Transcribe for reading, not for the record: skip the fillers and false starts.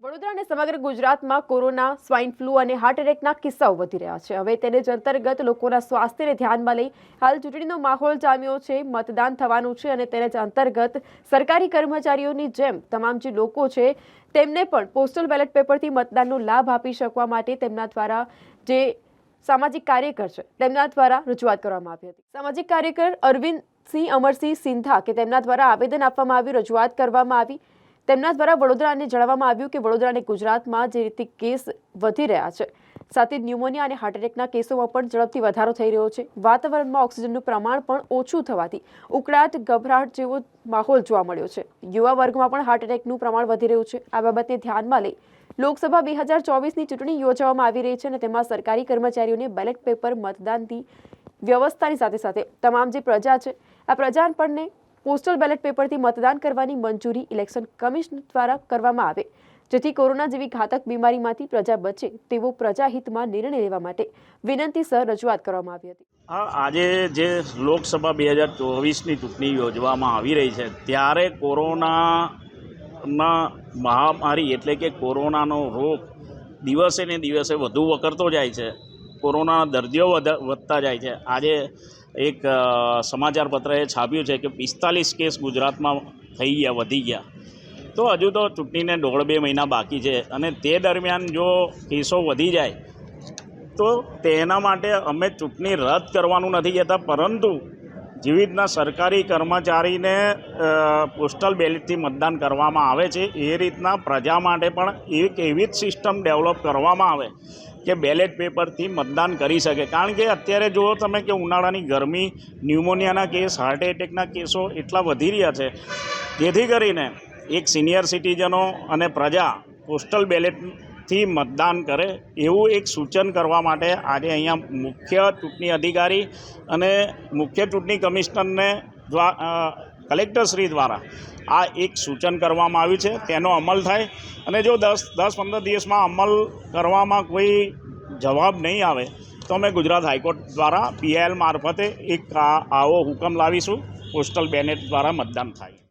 વડોદરા અને સમગ્ર ગુજરાતમાં કોરોના, સ્વાઇન ફ્લૂ અને હાર્ટ એટેકના કિસ્સાઓ વધી રહ્યા છે। હવે તેને જ અંતર્ગત લોકોના સ્વાસ્થ્યને ધ્યાનમાં લઈ હાલ ચૂંટણીનો માહોલ જામ્યો છે। મતદાન થવાનું છે અને તેને જ અંતર્ગત સરકારી કર્મચારીઓની જેમ તમામ જે લોકો છે તેમને પણ પોસ્ટલ બેલેટ પેપરથી મતદાનનો લાભ આપી શકવા માટે તેમના દ્વારા જે સામાજિક કાર્યકર છે તેમના દ્વારા રજૂઆત કરવામાં આવી હતી। સામાજિક કાર્યકર અરવિંદસિંહ અમરસિંહ સિંધા કે તેમના દ્વારા આવેદન આપવામાં આવ્યું, રજૂઆત કરવામાં આવી। તેમના દ્વારા વડોદરાને જણાવવામાં આવ્યું કે વડોદરા અને ગુજરાતમાં જે રીતે કેસ વધી રહ્યા છે સાથે ન્યુમોનિયા અને હાર્ટ એટેકના કેસોમાં પણ ઝડપથી વધારો થઈ રહ્યો છે। વાતાવરણમાં ઓક્સિજનનું પ્રમાણ પણ ઓછું થવાથી ઉકળાટ, ગભરાટ જેવો માહોલ જોવા મળ્યો છે। યુવા વર્ગમાં પણ હાર્ટ એટેકનું પ્રમાણ વધી રહ્યું છે। આ બાબતને ધ્યાનમાં લઈ લોકસભા 2024ની ચૂંટણી યોજવામાં આવી રહી છે અને તેમાં સરકારી કર્મચારીઓને બેલેટ પેપર મતદાનની વ્યવસ્થાની સાથે સાથે તમામ જે પ્રજા છે આ પ્રજા પણ પોસ્ટલ બેલેટ પેપરથી મતદાન કરવાની મંજૂરી ઇલેક્શન કમિશન દ્વારા કરવામાં આવે, જેથી કોરોના જેવી ઘાતક બીમારીમાંથી પ્રજા બચે તેવો પ્રજાહિતમાં નિર્ણય લેવા માટે વિનંતીસર રજૂઆત કરવામાં આવી હતી। આજે જે લોકસભા 2024ની ચૂંટણી યોજવામાં આવી રહી છે ત્યારે કોરોનાના મહામારી એટલે કે કોરોનાનો રોગ દિવસે ને દિવસે વધુ વકરતો જાય છે। કોરોનાના દર્દીઓ વધતા જાય છે। આજે એક સમાચાર પત્રએ છાપ્યું છે કે 45 કેસ ગુજરાતમાં વધી ગયા। તો હજુ તો ચૂંટણીને 1.5-2 મહિના બાકી છે અને તે દરમિયાન જો કેસો વધી જાય તો તેના માટે અમે ચૂંટણી રદ કરવાનું નથી કહેતા, પરંતુ જેવી રીતના સરકારી કર્મચારીને પોસ્ટલ બેલેટથી મતદાન કરવામાં આવે છે એ રીતના પ્રજા માટે પણ એક એવી જ સિસ્ટમ ડેવલપ કરવામાં આવે કે બેલેટ પેપરથી મતદાન કરી શકે। કારણ કે અત્યારે જુઓ તમે કે ઉનાળાની ગરમી, ન્યુમોનિયાના કેસ, હાર્ટ એટેકના કેસો એટલા વધી રહ્યા છે, જેથી કરીને એક સિનિયર સિટીઝનો અને પ્રજા પોસ્ટલ બેલેટથી મતદાન કરે એવું એક સૂચન કરવા માટે આજે અહીંયા મુખ્ય ચૂંટણી અધિકારી અને મુખ્ય ચૂંટણી કમિશનરને કલેક્ટરશ્રી દ્વારા આ એક સૂચન કરવામાં આવ્યું છે। તેનો અમલ થાય અને જો 10-15 દિવસમાં અમલ કરવામાં કોઈ જવાબ નહીં આવે તો અમે ગુજરાત હાઈકોર્ટ દ્વારા PIL મારફતે એક આવો હુકમ લાવીશું, પોસ્ટલ બેલેટ દ્વારા મતદાન થાય।